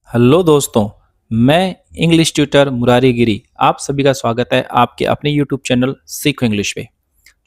Hello दोस्तों। मैं English tutor Murari गिरी आप सभी का स्वागत है आपके अपने यूट्यूब चैनल सीखो इंग्लिश पे।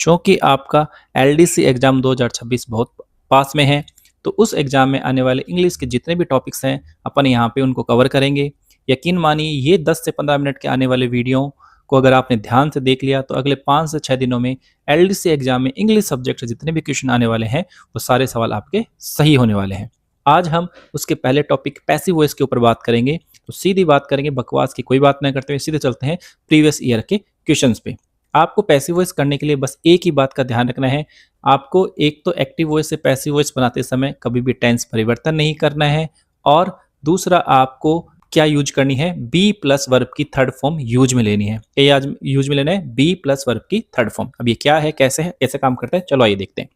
चूँकि आपका एलडीसी एग्ज़ाम 2026 बहुत पास में है, तो उस एग्ज़ाम में आने वाले इंग्लिश के जितने भी टॉपिक्स हैं अपन यहाँ पे उनको कवर करेंगे। यकीन मानिए ये 10 से 15 मिनट के आने वाले वीडियो को अगर आपने ध्यान से देख लिया तो अगले 5 से 6 दिनों में एलडीसी एग्ज़ाम में इंग्लिश सब्जेक्ट से जितने भी क्वेश्चन आने वाले हैं वो सारे सवाल आपके सही होने वाले हैं। आज हम उसके पहले टॉपिक पैसिव वॉइस के ऊपर बात करेंगे। तो सीधी बात करेंगे, बकवास की कोई बात नहीं करते हुए सीधे चलते हैं प्रीवियस ईयर के क्वेश्चंस पे। आपको पैसिव वॉइस करने के लिए बस एक ही बात का ध्यान रखना है। आपको एक तो एक्टिव वॉइस से पैसिव वॉइस बनाते समय कभी भी टेंस परिवर्तन नहीं करना है, और दूसरा आपको क्या यूज करनी है, बी प्लस वर्ब की थर्ड फॉर्म यूज में लेनी है। ये आज यूज में लेना है बी प्लस वर्ब की थर्ड फॉर्म। अब ये क्या है, कैसे काम करता है, चलो आइए देखते हैं।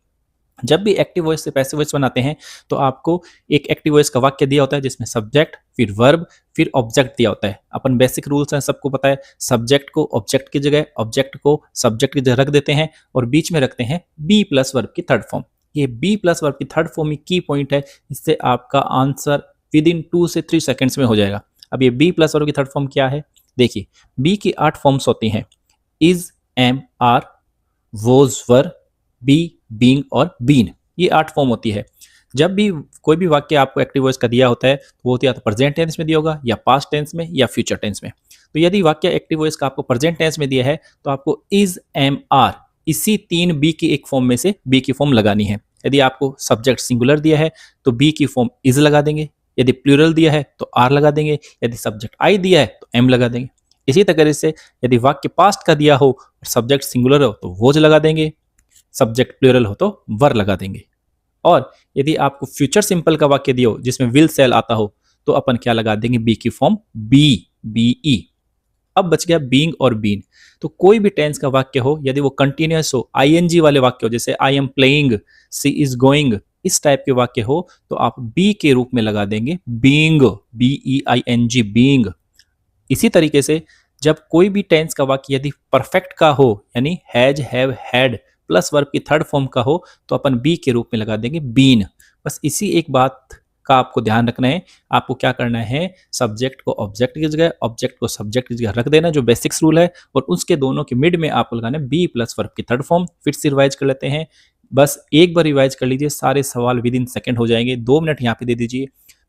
जब भी एक्टिव वॉइस से पैसिव वॉइस बनाते हैं तो आपको एक एक्टिव वॉइस का वाक्य दिया होता है जिसमें सब्जेक्ट, फिर वर्ब, फिर ऑब्जेक्ट दिया होता है। अपन बेसिक रूल्स हैं, सबको पता है। सब्जेक्ट को ऑब्जेक्ट की जगह, ऑब्जेक्ट को सब्जेक्ट की जगह रख देते हैं और बीच में रखते हैं बी प्लस वर्ब की थर्ड फॉर्म। ये बी प्लस वर्ब की थर्ड फॉर्म ही की पॉइंट है, इससे आपका आंसर विद इन 2 से 3 सेकेंड्स में हो जाएगा। अब ये बी प्लस वर्ब की थर्ड फॉर्म क्या है, देखिए। बी की 8 फॉर्म्स होती हैं, is, am, are, was, were, be, being और बीन। ये 8 फॉर्म होती है। जब भी कोई भी वाक्य आपको एक्टिव वॉइस का दिया होता है तो वो होती है या तो प्रेजेंट टेंस में दिया होगा, या पास्ट टेंस में, या फ्यूचर टेंस में। तो यदि वाक्य एक्टिव वॉइस का आपको प्रेजेंट टेंस में दिया है तो आपको इज, एम, आर इसी 3 बी की एक फॉर्म में से बी की फॉर्म लगानी है। यदि आपको सब्जेक्ट सिंगुलर दिया है तो बी की फॉर्म इज लगा देंगे, यदि प्लूरल दिया है तो आर लगा देंगे, यदि सब्जेक्ट आई दिया है तो एम लगा देंगे। इसी तरह से यदि वाक्य पास्ट का दिया हो और सब्जेक्ट सिंगुलर हो तो वोज लगा देंगे, सब्जेक्ट प्लूरल हो तो वर लगा देंगे। और यदि आपको फ्यूचर सिंपल का वाक्य दिया हो जिसमें विल सेल आता हो तो अपन क्या लगा देंगे, बी की फॉर्म बी, बीई। अब बच गया बीइंग और बीन। तो कोई भी टेंस का वाक्य हो, यदि वो कंटिन्यूअस हो, आईएनजी वाले वाक्य हो, जैसे I am playing, she is going, इस टाइप के वाक्य हो तो आप बी के रूप में लगा देंगे बीइंग, बीईआईएनजी, बीइंग। इसी तरीके से जब कोई भी टेंस का वाक्य यदि परफेक्ट का हो, यानी has, have, had plus verb की थर्ड फॉर्म का हो तो अपन बी के रूप में लगा देंगे बीन। बस इसी एक बात का आपको ध्यान रखना है। आपको क्या करना है, सब्जेक्ट को ऑब्जेक्ट की जगह, ऑब्जेक्ट को सब्जेक्ट की जगह रख देना, जो बेसिक्स रूल है, और उसके दोनों के मिड में आपको लगाना है बी प्लस वर्ब की थर्ड फॉर्म। फिर से रिवाइज कर लेते हैं, बस एक बार रिवाइज कर लीजिए, सारे सवाल विद इन सेकेंड हो जाएंगे। 2 मिनट यहाँ पे दे दीजिए।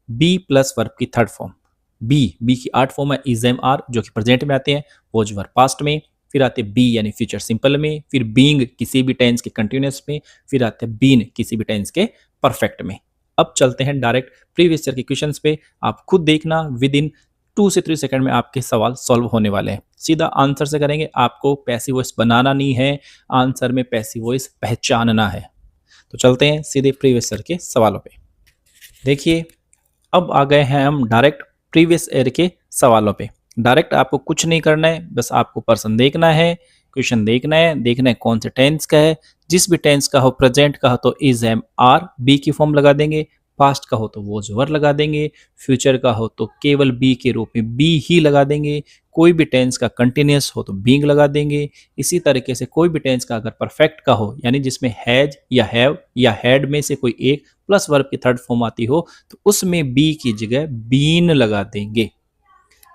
बी प्लस वर्ब की थर्ड फॉर्म बी की 8 फॉर्म है, इज, एम, आर जो कि प्रेजेंट में आते हैं, वोज, वर पास्ट में, फिर आते बी यानी फ्यूचर सिंपल में, फिर बीइंग किसी भी टेंस के कंटिन्यूअस में, फिर आते हैं बीन किसी भी टेंस के परफेक्ट में। अब चलते हैं डायरेक्ट प्रीवियस ईयर के क्वेश्चंस पे। आप खुद देखना, विद इन 2 से 3 सेकंड में आपके सवाल सॉल्व होने वाले हैं। सीधा आंसर से करेंगे, आपको पैसिव वॉइस बनाना नहीं है, आंसर में पैसिव वॉइस पहचानना है। तो चलते हैं सीधे प्रीवियस ईयर के सवालों पे। देखिए, अब आ गए हैं हम डायरेक्ट प्रीवियस ईयर के सवालों पे। डायरेक्ट आपको कुछ नहीं करना है, बस आपको पर्सन देखना है, क्वेश्चन देखना है कौन से टेंस का है। जिस भी टेंस का हो, प्रेजेंट का हो तो इज, एम, आर बी की फॉर्म लगा देंगे, पास्ट का हो तो वोज, वर लगा देंगे, फ्यूचर का हो तो केवल बी के रूप में बी ही लगा देंगे, कोई भी टेंस का कंटिन्यूअस हो तो बीइंग लगा देंगे। इसी तरीके से कोई भी टेंस का अगर परफेक्ट का हो, यानी जिसमें हैज या हैव या हैड में से कोई एक प्लस वर्ब की थर्ड फॉर्म आती हो तो उसमें बी की जगह बीन लगा देंगे।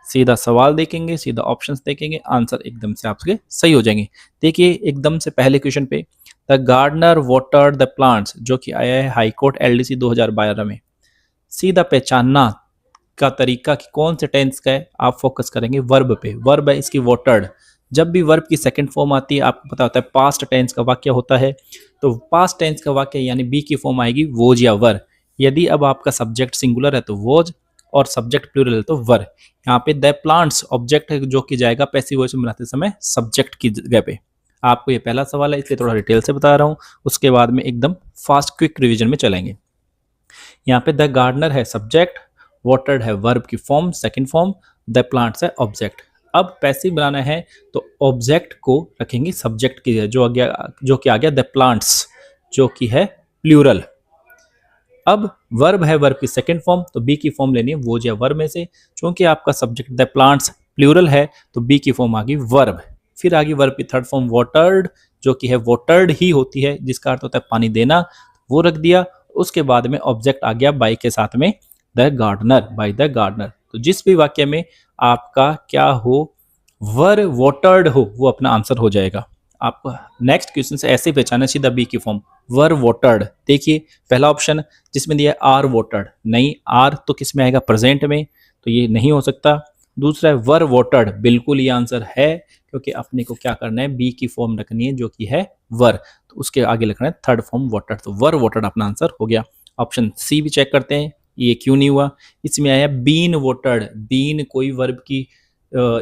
सीधा सवाल देखेंगे, सीधा ऑप्शंस देखेंगे, आंसर एकदम से आपके सही हो जाएंगे। देखिए एकदम से पहले क्वेश्चन पे, the gardener watered the plants, जो कि आया है हाई कोर्ट एलडीसी 2012 में। सीधा पहचानना का तरीका कि कौन से टेंस का है, आप फोकस करेंगे वर्ब पे। वर्ब है इसकी वाटर्ड। जब भी वर्ब की सेकंड फॉर्म आती है, आपको पता होता है पास्ट टेंस का वाक्य होता है, तो पास्ट टेंस का वाक्य यानी बी की फॉर्म आएगी वोज या वर। यदि अब आपका सब्जेक्ट सिंगुलर है तो वोज, और सब्जेक्ट प्लूरल है तो वर। यहाँ पे द प्लांट्स ऑब्जेक्ट है जो कि जाएगा पैसिव वॉइस में बनाते समय सब्जेक्ट की जगह पे। आपको ये पहला सवाल है इसलिए थोड़ा डिटेल से बता रहा हूँ, उसके बाद में एकदम फास्ट क्विक रिवीजन में चलेंगे। यहाँ पे द गार्डनर है सब्जेक्ट, वाटर्ड है वर्ब की form second form, the plants है ऑब्जेक्ट। अब पैसिव बनाना है तो ऑब्जेक्ट को रखेंगे सब्जेक्ट की जगह, जो कि आ गया द प्लांट्स, जो कि है प्लूरल। अब वर्ब है वर्ब की सेकंड फॉर्म, तो बी की फॉर्म लेनी है वोज या वर्ब में से। चूंकि आपका सब्जेक्ट द प्लांट्स प्लूरल है तो बी की फॉर्म आ गई वर्ब। फिर आ गई वर्ब की थर्ड फॉर्म वाटर्ड, जो कि है वाटर्ड ही होती है, जिसका अर्थ होता है पानी देना, वो रख दिया। उसके बाद में ऑब्जेक्ट आ गया बाई के साथ में the gardener, by the gardener. तो जिस भी वाक्य में आपका क्या हो, वर वाटर्ड हो, वो अपना आंसर हो जाएगा। आप नेक्स्ट क्वेश्चन से ऐसे पहचाना सीधा बी की फॉर्म, वर वाटर्ड। देखिए पहला ऑप्शन जिसमें दिया आर वाटर्ड, नहीं आर तो किस में आएगा, प्रेजेंट में, तो ये नहीं हो सकता। दूसरा है वर वाटर्ड, बिल्कुल ये आंसर है, क्योंकि अपने को क्या करना है, बी की फॉर्म रखनी है जो कि है वर, तो उसके आगे लिखना है थर्ड फॉर्म वाटर्ड, तो वर वाटर्ड अपना आंसर हो गया। ऑप्शन सी भी चेक करते हैं, ये क्यों नहीं हुआ। इसमें आया बीन वाटर्ड, बीन कोई वर्ब की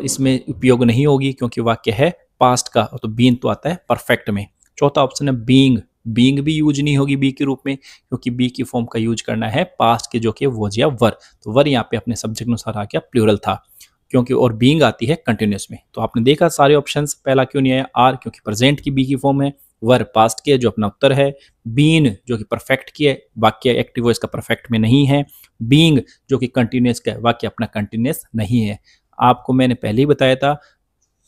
इसमें उपयोग नहीं होगी क्योंकि वाक्य है पास्ट का, तो बीन तो आता है परफेक्ट में। चौथा ऑप्शन है बीइंग, बीइंग भी यूज नहीं होगी बी के रूप में, क्योंकि बी की फॉर्म का यूज करना है पास्ट के जो कि वॉज या वर, तो वर यहाँ पे अपने सब्जेक्ट अनुसार आ गया, प्लूरल था क्योंकि, और बीइंग आती है कंटिन्यूस में। तो आपने देखा सारे ऑप्शंस, पहला क्यों नहीं आया आर, क्योंकि प्रेजेंट की बी की फॉर्म है, वर पास्ट की है जो अपना उत्तर है, बीन जो कि परफेक्ट की है, वाक्य एक्टिव वॉइस का परफेक्ट में नहीं है, बीइंग जो कि कंटिन्यूस का है, वाक्य अपना कंटिन्यूस नहीं है। आपको मैंने पहले ही बताया था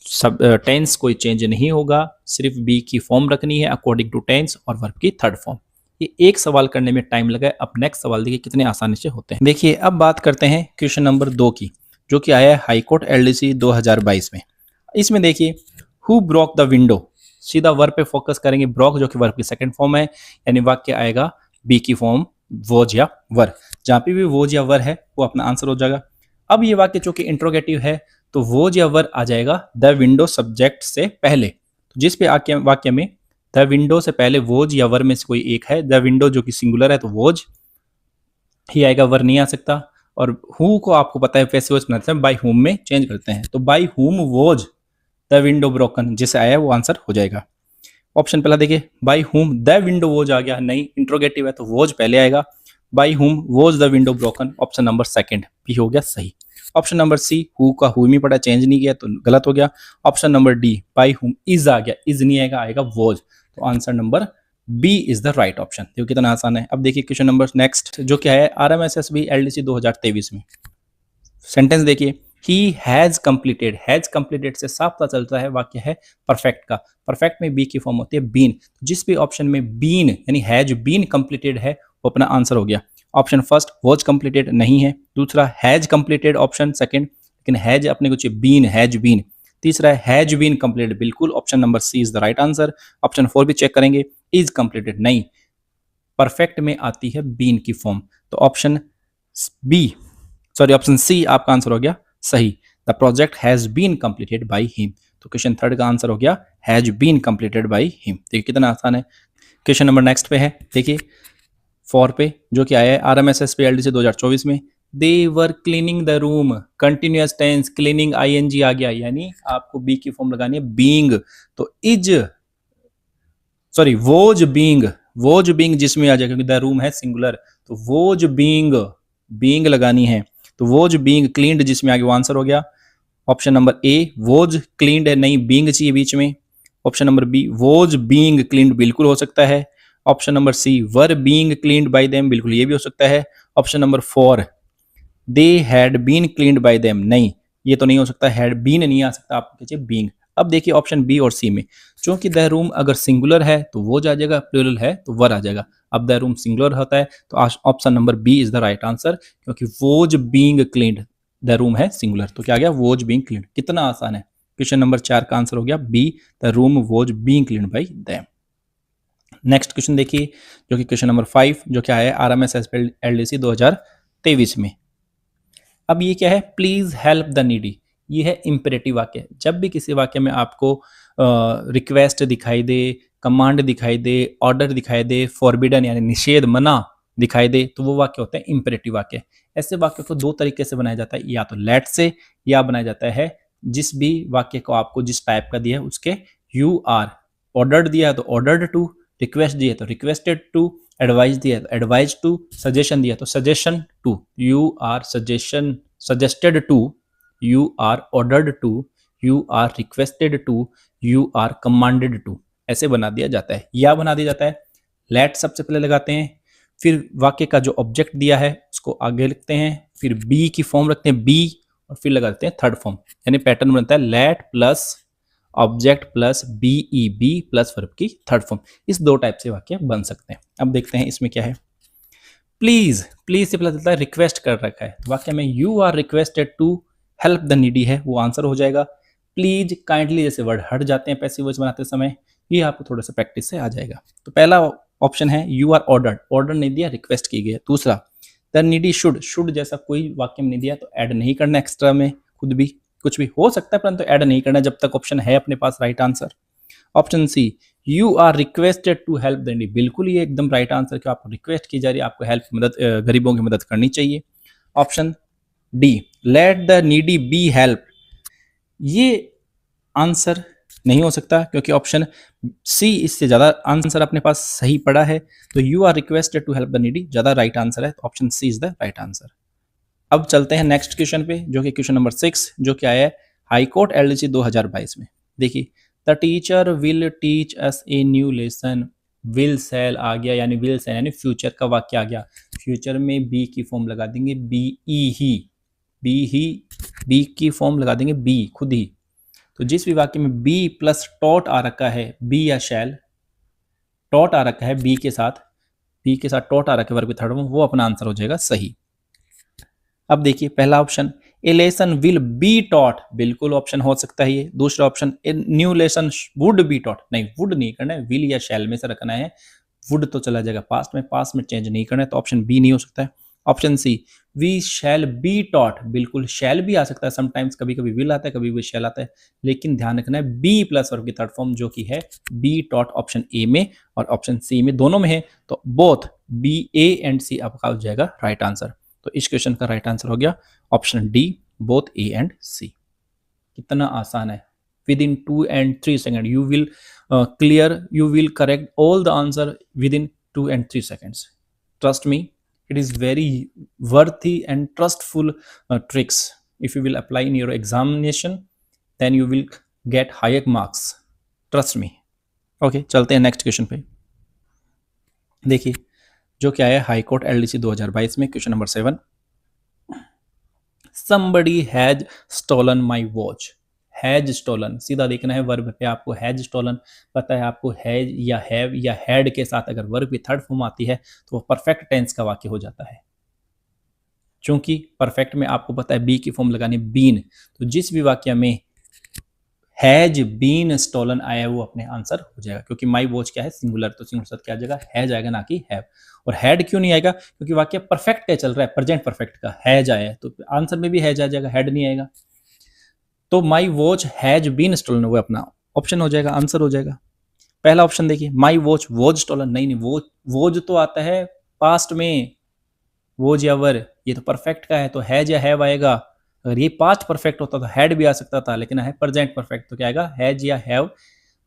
सब टेंस कोई चेंज नहीं होगा, सिर्फ बी की फॉर्म रखनी है अकॉर्डिंग टू टेंस और वर्ब की थर्ड फॉर्म। ये एक सवाल करने में टाइम लगा है। अब नेक्स्ट सवाल देखिए कितने आसानी से होते हैं। देखिए अब बात करते हैं क्वेश्चन नंबर 2 की, जो कि आया है हाईकोर्ट एलडीसी 2022 में। इसमें देखिए हु ब्रोक द विंडो, सीधा वर्ब पे फोकस करेंगे, ब्रोक जो कि वर्ब की सेकंड फॉर्म है, यानी वाक्य आएगा बी की फॉर्म वोज या वर, जहां पे भी वोज या वर है वो अपना आंसर हो जाएगा। अब ये वाक्य चूंकि इंट्रोगेटिव है तो वोज या वर आ जाएगा द विंडो सब्जेक्ट से पहले, तो जिस पे वाक्य में द विंडो से पहले वोज या वर में से कोई एक है, द विंडो जो कि सिंगुलर है तो वोज ही आएगा, वर नहीं आ सकता। और हु को आपको पता है कैसे वोज बनाते हैं, बाई हुम में चेंज करते हैं, तो by whom was the window broken, जिसे आया वो आंसर हो जाएगा। ऑप्शन पहला देखिए by whom the window was आ गया, नहीं इंट्रोगेटिव है तो वोज पहले आएगा, by whom was the window broken, option number second भी हो गया सही। ऑप्शन नंबर सी हु का हु में पड़ा, चेंज नहीं किया तो गलत हो गया। Option number D by whom is आ गया, इज नहीं आएगा, आएगा वोज, तो answer number B is the right option. देखिए कितना आसान है। अब देखिए क्वेश्चन नंबर नेक्स्ट जो क्या है RMSSB LDC 2023 में, सेंटेंस देखिए ही हैज कंप्लीटेड से साफ पता चलता है वाक्य है परफेक्ट का, परफेक्ट में बी की फॉर्म होती है बीन, जिस भी ऑप्शन में बीन यानी हैज बीन कंप्लीटेड है वो अपना आंसर हो गया। ऑप्शन फर्स्ट वॉज कंप्लीटेड नहीं है, दूसरा हैज कंप्लीटेड ऑप्शन सेकंड, लेकिन हैज अपने कुछ बीन, हैज बीन। तीसरा है हैज बीन कंप्लीटेड, बिल्कुल option number C is the right answer. Option 4 भी चेक करेंगे, इज कंप्लीटेड नहीं, परफेक्ट में आती है बीन की फॉर्म, तो ऑप्शन ऑप्शन सी आपका आंसर हो गया सही, the project has been completed by him. तो क्वेश्चन थर्ड का आंसर हो गया has been completed by him. देखिए कितना आसान है। क्वेश्चन नंबर नेक्स्ट पे है, देखिए 4 पे जो कि आया है RMSSB LDC 2024 में, they were cleaning the room, continuous tense, cleaning ING आ गया, यानी आपको बी की फॉर्म लगानी है बीइंग, तो वोज बीइंग जिसमें आ जाएगा, क्योंकि द रूम है सिंगुलर, तो वोज बीइंग लगानी है, तो वोज बीइंग क्लीन्ड जिसमें आगे वो आंसर हो गया। Option number A was cleaned है, नहीं बीइंग चाहिए बीच में। Option number B was being cleaned बिल्कुल हो सकता है। Option number C were being cleaned by them, बिल्कुल ये भी हो सकता है। Option number 4 they had been cleaned by them, नहीं ये तो नहीं हो सकता, हैड बीन नहीं आ सकता, आप कीजिए बीइंग। अब देखिए ऑप्शन बी और सी में, चूंकि द रूम अगर सिंगुलर है तो वो आ जाएगा, प्लूरल है तो वर आ जाएगा। अब द रूम सिंगुलर होता है तो option number B is the right answer, क्योंकि was being cleaned, the room है सिंगुलर, तो क्या आ गया वोज बीइंग क्लीन्ड। कितना आसान है। क्वेश्चन नंबर 4 का आंसर हो गया B, the room was being cleaned by them. Next question देखिए जो कि क्वेश्चन नंबर 5 जो क्या है RMSSB LDC 2023 में। अब ये क्या है, प्लीज हेल्प द नीडी, ये है इंपेरेटिव वाक्य। जब भी किसी वाक्य में आपको रिक्वेस्ट दिखाई दे, कमांड दिखाई दे, ऑर्डर दिखाई दे, फॉरबिडन यानी निषेध, मना दिखाई दे, तो वो वाक्य होता है इंपेरेटिव वाक्य। ऐसे वाक्य को 2 तरीके से बनाया जाता है, या तो लेट से, या बनाया जाता है जिस भी वाक्य को आपको जिस टाइप का दिया है उसके यू आर, ऑर्डर्ड दिया है तो ऑर्डर्ड टू, रिक्वेस्ट दिया है तो रिक्वेस्टेड टू, एडवाइस दिया है तो एडवाइज टू, सजेशन दिया तो suggestion to, you are suggested to, you are ordered to, you are requested to, you are commanded to, ऐसे बना दिया जाता है। या बना दिया जाता है लेट सबसे पहले लगाते हैं, फिर वाक्य का जो ऑब्जेक्ट दिया है उसको आगे लिखते हैं, फिर बी की फॉर्म रखते हैं बी, और फिर लगाते हैं थर्ड फॉर्म, यानी पैटर्न बनता है late plus object plus BEB plus verb की थर्ड फॉर्म। इस 2 टाइप से वाक्य बन सकते हैं। अब देखते हैं इसमें क्या है, प्लीज, प्लीज से पहले देता है रिक्वेस्ट कर रखा है, तो वाक्य में you are requested to help the needy है, वो आंसर हो जाएगा। प्लीज, काइंडली जैसे वर्ड हट जाते हैं पैसिव वॉइस बनाते समय, ये आपको थोड़ा सा प्रैक्टिस से आ जाएगा। तो पहला ऑप्शन है यू आर ऑर्डर्ड, ऑर्डर नहीं दिया, रिक्वेस्ट की गई है। दूसरा द नीडी शुड, शुड जैसा कोई वाक्य में नहीं दिया तो ऐड नहीं करना एक्स्ट्रा में, खुद भी कुछ भी हो सकता है परंतु ऐड नहीं करना जब तक ऑप्शन है अपने पास right answer. Option C you are requested to help the needy, बिल्कुल ये एकदम राइट आंसर कि आपको रिक्वेस्ट की जा रही है, आपको हेल्प मदद, गरीबों की मदद करनी चाहिए। Option D let the needy B help, ये आंसर नहीं हो सकता क्योंकि ऑप्शन सी इससे ज्यादा आंसर अपने पास सही पड़ा है, तो you are requested to help the needy ज्यादा राइट आंसर है, तो option C is the right answer. अब चलते हैं नेक्स्ट क्वेश्चन पे जो कि क्वेश्चन नंबर 6 जो कि आया है हाई कोर्ट एलडीसी 2022 में। देखिए the teacher will teach us a new lesson, will shall आ गया यानी विल सेल यानी फ्यूचर का वाक्य आ गया, फ्यूचर में बी की फॉर्म लगा देंगे बी ई ही, बी की फॉर्म लगा देंगे बी खुद ही। तो जिस भी वाक्य में बी प्लस टॉट आ रखा है, बी या शैल टॉट आ रखा है बी के साथ टॉट आ रखा है वर्ब थर्ड में, वो अपना आंसर हो जाएगा सही। अब देखिए पहला option A lesson will be taught, बिल्कुल ऑप्शन हो सकता है ये। दूसरा option A new lesson would be taught, नहीं वुड नहीं करना है, विल या शैल में से रखना है, वुड तो चला जाएगा पास्ट में चेंज नहीं करना है, तो ऑप्शन बी नहीं हो सकता है। Option C we shall be taught, बिल्कुल शैल भी आ सकता है, समटाइम्स कभी कभी विल आता है कभी भी शैल आता है, लेकिन ध्यान रखना है बी प्लस वर्ब की थर्ड फॉर्म जो कि है बी टॉट ऑप्शन ए में और ऑप्शन सी में, दोनों में है, तो बोथ बी ए एंड सी आपका हो जाएगा राइट आंसर। तो इस क्वेश्चन का राइट आंसर हो गया option D both A and C. कितना आसान है, within 2 and 3 seconds you will you will correct all the answer within 2 and 3 seconds. Trust me, it is very worthy and trustful tricks. If you will apply in your examination then you will get higher marks, trust me. okay, चलते हैं next question पे। देखिए जो क्या है high court LDC 2022 में question number 7, somebody has stolen my watch, has stolen, सीधा देखना है वर्ब पे आपको, हैज स्टोलन पता है आपको, हैज या हैव या हैड के साथ अगर वर्ब की थर्ड फॉर्म आती है तो वो परफेक्ट टेंस का वाक्य हो जाता है। चूंकि परफेक्ट में आपको पता है बी की फॉर्म लगानी बीन, तो जिस भी वाक्य में हैज बीन स्टोलन आया वो अपने आंसर हो जाएगा, क्योंकि माई वॉच क्या है सिंगुलर, तो सिंगुलर साथ क्या आ जाएगा हैज आएगा ना कि हैव। और हैड क्यों नहीं आएगा, क्योंकि वाक्य परफेक्ट का चल रहा है, प्रेजेंट परफेक्ट का हैज आया है, तो आंसर में भी हैज आ जाएगा, हैड नहीं आएगा। तो my watch has been stolen वो अपना ऑप्शन हो जाएगा, आंसर हो जाएगा। पहला ऑप्शन देखिए माई वॉच वॉज स्टोलन, नहीं वॉज तो आता है पास्ट में, वॉज या वर, ये तो परफेक्ट का है तो हैज या हैव आएगा। अगर ये पास्ट परफेक्ट होता तो हैड भी आ सकता था, लेकिन है प्रेजेंट परफेक्ट तो क्या आएगा हैज या हैव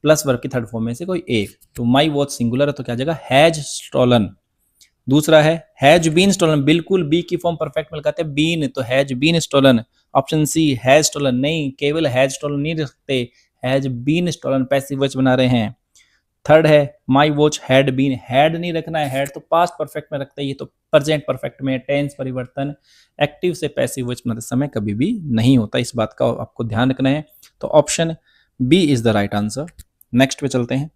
प्लस वर्ब की थर्ड फॉर्म में से कोई एक। तो माई वॉच सिंगुलर है तो क्या जाएगा हैज स्टोलन। दूसरा है हैज बीन स्टोलन, बिल्कुल बी की फॉर्म परफेक्ट में लगाते हैं बीन, तो has been stolen. Option C has stolen, नहीं केवल हैज स्टोलन नहीं रख सकते, has been stolen passive voice बना रहे हैं। थर्ड है my watch had been, had नहीं रखना है, हैड तो पास्ट परफेक्ट में रखते हैं, ये तो प्रेजेंट परफेक्ट में, टेंस परिवर्तन एक्टिव से पैसिव वॉइस बनाते समय कभी भी नहीं होता, इस बात का आपको ध्यान रखना है। तो option B is the right answer. Next पे चलते हैं,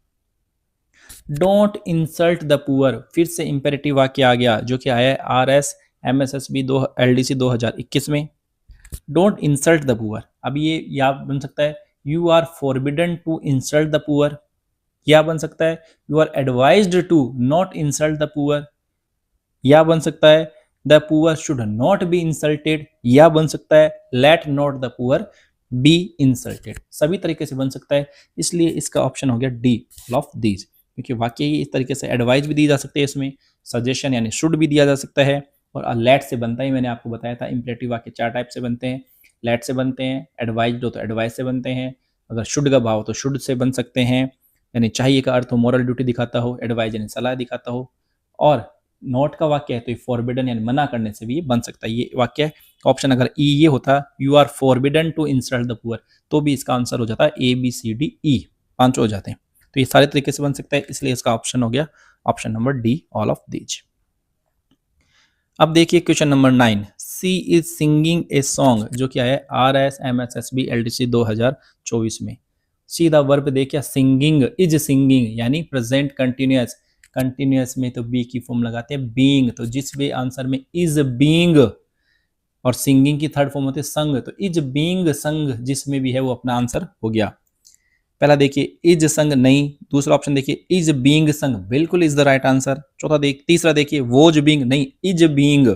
डोंट इंसल्ट द पुअर, फिर से इंपेरेटिव वाक्य आ गया जो कि आया है RS MSSB LDC 2021 में। डोंट इंसल्ट द पुअर, अब ये या बन सकता है you are forbidden to insult the poor, या बन सकता है you are advised to not insult the poor, या बन सकता है the poor should not be insulted, या बन सकता है let not the poor be insulted. सभी तरीके से बन सकता है, इसलिए इसका ऑप्शन हो गया डी ऑल ऑफ दीज, क्योंकि वाक्य ही इस तरीके से एडवाइज भी दी जा सकती है, इसमें सजेशन यानी शुड भी दिया जा सकता है, और लेट से बनता ही मैंने आपको बताया था इंपरेटिव वाक्य 4 टाइप से बनते हैं, लेट से बनते हैं, एडवाइज्ड हो तो एडवाइज से बनते हैं, अगर शुड का भाव तो शुड से बन सकते हैं, यानी चाहिए का अर्थ हो मॉरल ड्यूटी दिखाता हो, एडवाइज यानी सलाह दिखाता हो, और नॉट का वाक्य है तो फॉरबिडन यानी मना करने से भी ये बन सकता है। ये वाक्य ऑप्शन अगर ई ये होता you are forbidden to insult the poor, तो भी इसका आंसर हो जाता है ABCDE, 5 हो जाते हैं। तो ये सारे तरीके से बन सकता है, इसलिए इसका ऑप्शन हो गया option number D all of these. अब देखिए question number 9, she is singing a song जो क्या है RS MSSB LDC 2024 में। सी द वर्ब देखिए सिंगिंग, इज सिंगिंग यानी प्रेजेंट कंटिन्यूअस, कंटिन्यूअस में तो बी की फॉर्म लगाते हैं बीइंग, तो जिस भी आंसर में इज बीइंग और सिंगिंग की थर्ड फॉर्म होती है संग, तो इज बीइंग संग जिसमें भी है वो अपना आंसर हो गया। पहला देखिए इज संग नहीं, दूसरा ऑप्शन देखिए इज बीइंग संग, बिल्कुल इज द राइट आंसर। तीसरा देखिए वोज बीइंग नहीं, इज बीइंग।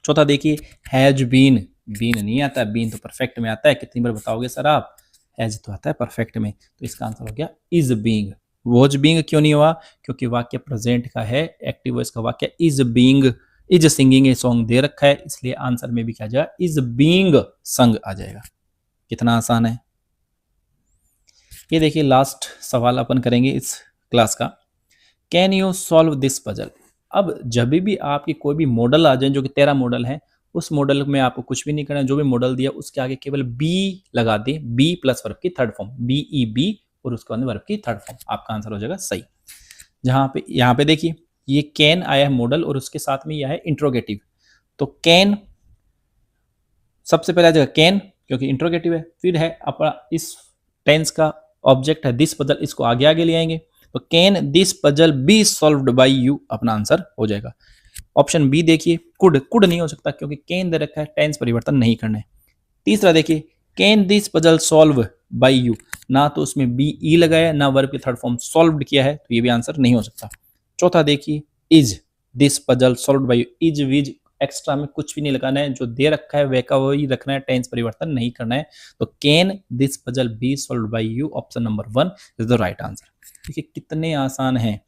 चौथा देखिए हैज बीन, बीन नहीं आता, बीन तो परफेक्ट में आता है, कितनी बार बताओगे सर आप, हैज तो आता है परफेक्ट में, तो इसका आंसर हो गया इज बीइंग। वॉज बीइंग क्यों नहीं हुआ, क्योंकि वाक्य प्रेजेंट का है, एक्टिव वॉइस का वाक्य इज बीइंग, इज सिंगिंग ये सॉन्ग दे रखा है, इसलिए आंसर में भी क्या जाएगा इज बीइंग संग आ जाएगा। कितना आसान है। ये देखिए लास्ट सवाल अपन करेंगे इस क्लास का, can you solve this puzzle. अब जब भी आपकी कोई भी मॉडल आ जाए, जो कि 13 मॉडल है, उस मॉडल में आपको कुछ भी नहीं करना है, जो भी मॉडल दिया उसके आगे केवल बी लगा दे, बी प्लस वर्ब की थर्ड फॉर्म, बी ई बी और उसके बाद वर्ब की थर्ड फॉर्म, आपका आंसर हो जाएगा सही। यहाँ पे देखिए ये कैन आया है मॉडल और उसके साथ में यह है इंट्रोगेटिव, तो कैन सबसे पहले आ जाएगा कैन क्योंकि इंट्रोगेटिव है, फिर है अपना इस टेंस का ऑब्जेक्ट है दिस पजल, इसको आगे आगे ले आएंगे, तो can this puzzle be solved by you अपना आंसर हो जाएगा। ऑप्शन बी देखिए कुड, कुड नहीं हो सकता क्योंकि कैन दे रखा है, टेंस परिवर्तन नहीं करना है। तीसरा देखिए can this puzzle solve by you, ना तो उसमें बी ई लगाया ना वर्ब की थर्ड फॉर्म सॉल्व्ड किया है, तो ये भी आंसर नहीं हो सकता। चौथा देखिए is this puzzle solved by you, is विज एक्स्ट्रा में कुछ भी नहीं लगाना है, जो दे रखा है वह का वही रखना है, टेंस परिवर्तन नहीं करना है, तो can this puzzle be solved by you option number 1 is the right answer. देखिए कितने आसान हैं,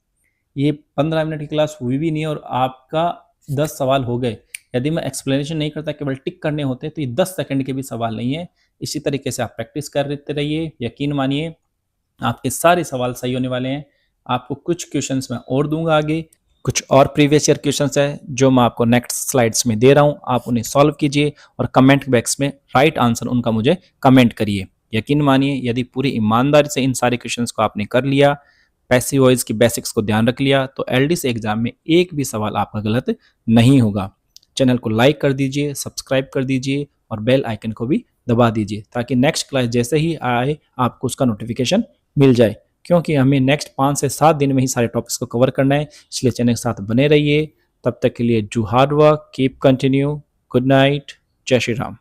ये 15 मिनट की क्लास हुई भी नहीं और आपका 10 सवाल हो गए। यदि मैं एक्सप्लेनेशन नहीं करता केवल टिक करने होते तो ये 10 सेकंड के भी सवाल नहीं है। इसी तरीके से आप प्रैक्टिस करते रहिए, यकीन मानिए आपके सारे सवाल सही होने वाले हैं। आपको कुछ क्वेश्चंस मैं और दूंगा आगे, कुछ और प्रीवियस ईयर क्वेश्चंस है जो मैं आपको नेक्स्ट स्लाइड्स में दे रहा हूं, आप उन्हें सॉल्व कीजिए और कमेंट बॉक्स में राइट आंसर उनका मुझे कमेंट करिए। यकीन मानिए यदि पूरी ईमानदारी से इन सारे क्वेश्चंस को आपने कर लिया, पैसिव वॉइस की बेसिक्स को ध्यान रख लिया, तो एलडीसी एग्जाम में एक भी सवाल आपका गलत नहीं होगा। चैनल को लाइक कर दीजिए, सब्सक्राइब कर दीजिए और बेल आइकन को भी दबा दीजिए ताकि नेक्स्ट क्लास जैसे ही आए आपको उसका नोटिफिकेशन मिल जाए, क्योंकि हमें नेक्स्ट 5 से 7 दिन में ही सारे टॉपिक्स को कवर करना है, इसलिए चैनल के साथ बने रहिए। तब तक के लिए do hard work, keep continue, good night, जय श्री राम।